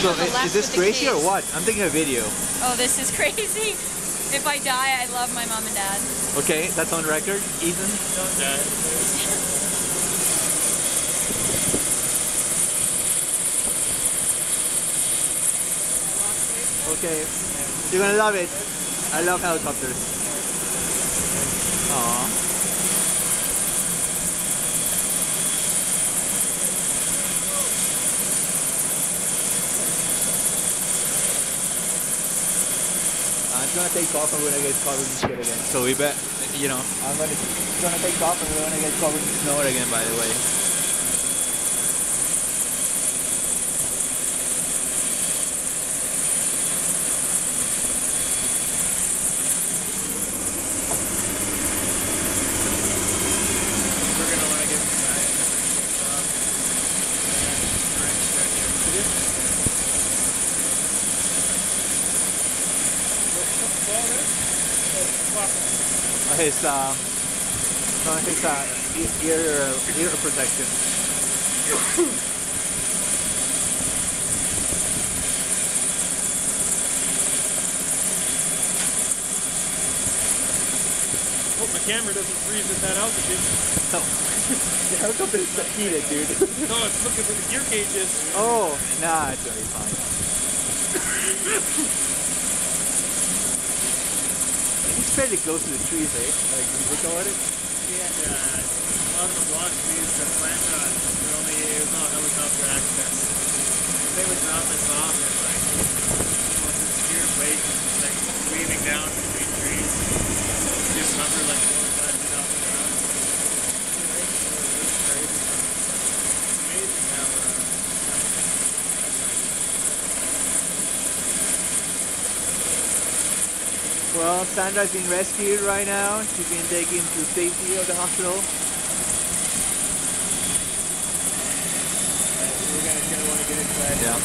So on the left is this with the crazy or case. what? I'm thinking a video. Oh, this is crazy. If I die, I love my mom and dad. Okay, that's on record. Ethan? Don't die. Okay, you're gonna love it. I love helicopters. Aww. I'm gonna take off and we're gonna get covered in shit again. So we bet, you know, I'm gonna take off and we're gonna get covered in snow again, by the way. We're gonna want to get inside. His ear protection. Hope my camera doesn't freeze at that altitude. No. The helicopter is heated, dude. No, it's looking for the gear gauges. Oh, nah, it's already fine. He's fairly close to the trees, eh? Like, when you look at it. Yeah, a lot of the blocks we used to plant on, it was all helicopter access. They would drop us off and like, almost a steer weight, like weaving down between trees. Just hover like 4 or 5 feet off the ground. It's crazy. It's amazing how Well, Sandra's been rescued right now. She's been taken to safety of the hospital. we're gonna want to get inside. Yeah.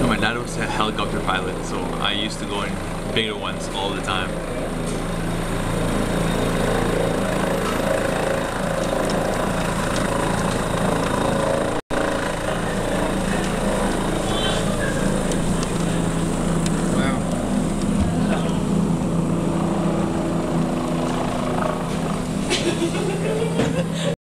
My dad was a helicopter pilot, so I used to go in bigger ones all the time.